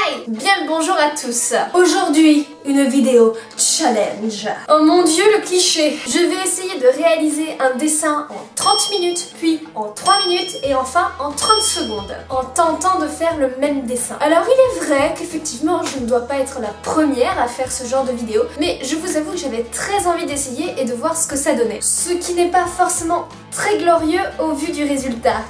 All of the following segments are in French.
Hi! Bien le bonjour à tous. Aujourd'hui, une vidéo challenge. Oh mon dieu, le cliché. Je vais essayer de réaliser un dessin en 30 minutes, puis en 3 minutes et enfin en 30 secondes, en tentant de faire le même dessin. Alors il est vrai qu'effectivement, je ne dois pas être la première à faire ce genre de vidéo, mais je vous avoue que j'avais très envie d'essayer et de voir ce que ça donnait. Ce qui n'est pas forcément très glorieux au vu du résultat.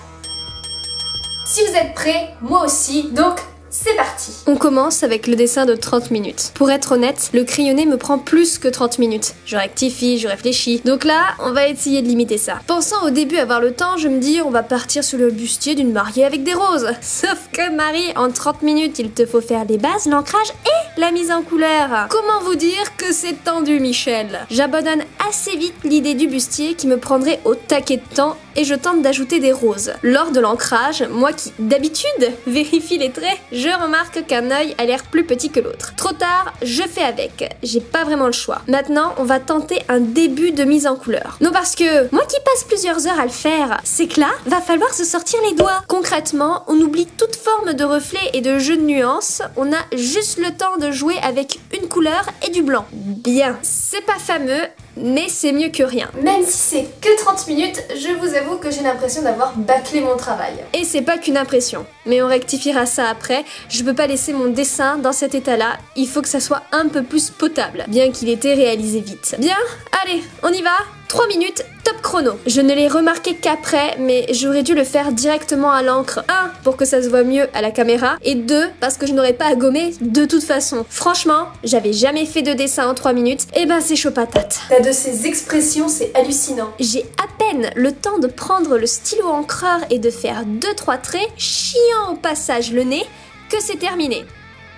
Si vous êtes prêts, moi aussi, donc c'est parti! On commence avec le dessin de 30 minutes. Pour être honnête, le crayonné me prend plus que 30 minutes. Je rectifie, je réfléchis. Donc là, on va essayer de limiter ça. Pensant au début avoir le temps, je me dis on va partir sur le bustier d'une mariée avec des roses. Sauf que Marie, en 30 minutes, il te faut faire les bases, l'ancrage et la mise en couleur. Comment vous dire que c'est tendu, Michel? J'abandonne assez vite l'idée du bustier qui me prendrait au taquet de temps et je tente d'ajouter des roses. Lors de l'ancrage, moi qui, d'habitude, vérifie les traits, je remarque qu'un œil a l'air plus petit que l'autre. Trop tard, je fais avec. J'ai pas vraiment le choix. Maintenant, on va tenter un début de mise en couleur. Non, parce que moi qui passe plusieurs heures à le faire, c'est que là, va falloir se sortir les doigts. Concrètement, on oublie toute forme de reflet et de jeu de nuances. On a juste le temps de jouer avec une couleur et du blanc. Bien, c'est pas fameux, mais c'est mieux que rien. Même si c'est que 30 minutes, je vous avoue que j'ai l'impression d'avoir bâclé mon travail. Et c'est pas qu'une impression, mais on rectifiera ça après. Je peux pas laisser mon dessin dans cet état-là, il faut que ça soit un peu plus potable, bien qu'il ait été réalisé vite. Bien, allez, on y va. 3 minutes, top chrono. Je ne l'ai remarqué qu'après, mais j'aurais dû le faire directement à l'encre. 1, pour que ça se voit mieux à la caméra, et 2, parce que je n'aurais pas à gommer de toute façon. Franchement, j'avais jamais fait de dessin en 3 minutes, et ben c'est chaud patate. T'as de ces expressions, c'est hallucinant. J'ai à peine le temps de prendre le stylo encreur et de faire 2-3 traits, chiant au passage le nez, que c'est terminé.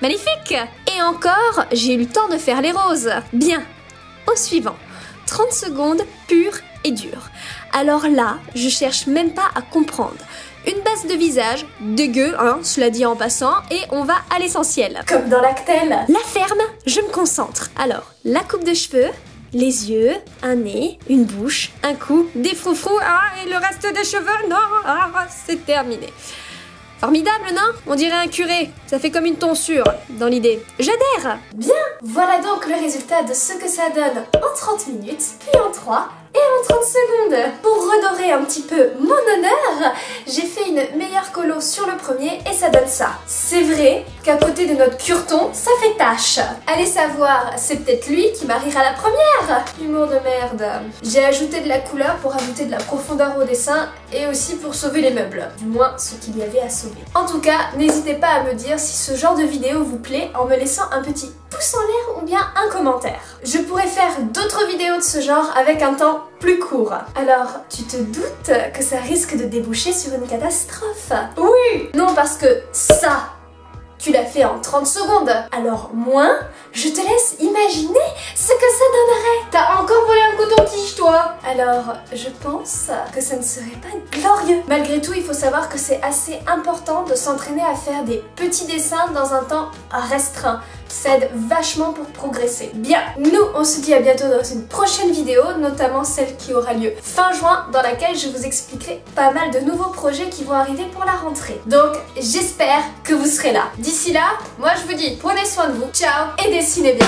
Magnifique! Et encore, j'ai eu le temps de faire les roses. Bien, au suivant. 30 secondes pure et dure. Alors là, je cherche même pas à comprendre. Une base de visage, dégueu, hein, cela dit en passant, et on va à l'essentiel. Comme dans l'actel. La ferme, je me concentre. Alors, la coupe de cheveux, les yeux, un nez, une bouche, un cou, des froufrous, et le reste des cheveux, non, c'est terminé. Formidable, non? On dirait un curé. Ça fait comme une tonsure, dans l'idée. J'adhère! Bien! Voilà donc le résultat de ce que ça donne en 30 minutes, puis en 3 et en 30 secondes. Pour redorer un petit peu mon honneur, j'ai fait une meilleure colo sur le premier et ça donne ça. C'est vrai qu'à côté de notre cureton, ça fait tache. Allez savoir, c'est peut-être lui qui mariera la première. Humour de merde. J'ai ajouté de la couleur pour ajouter de la profondeur au dessin et aussi pour sauver les meubles. Du moins, ce qu'il y avait à sauver. En tout cas, n'hésitez pas à me dire si ce genre de vidéo vous plaît en me laissant un petit pouce en l'air ou bien un commentaire. Je pourrais faire d'autres vidéos de ce genre avec un temps plus court. Alors, tu te doutes que ça risque de déboucher sur une catastrophe? Oui! Non, parce que ça, tu l'as fait en 30 secondes. Alors moi, je te laisse imaginer ce que ça donnerait. T'as encore volé un coton-tige, toi. Alors, je pense que ça ne serait pas glorieux. Malgré tout, il faut savoir que c'est assez important de s'entraîner à faire des petits dessins dans un temps restreint. Ça aide vachement pour progresser. Bien, nous, on se dit à bientôt dans une prochaine vidéo, notamment celle qui aura lieu fin juin, dans laquelle je vous expliquerai pas mal de nouveaux projets qui vont arriver pour la rentrée. Donc, j'espère que vous serez là. D'ici là, moi je vous dis, prenez soin de vous, ciao, et dessinez bien.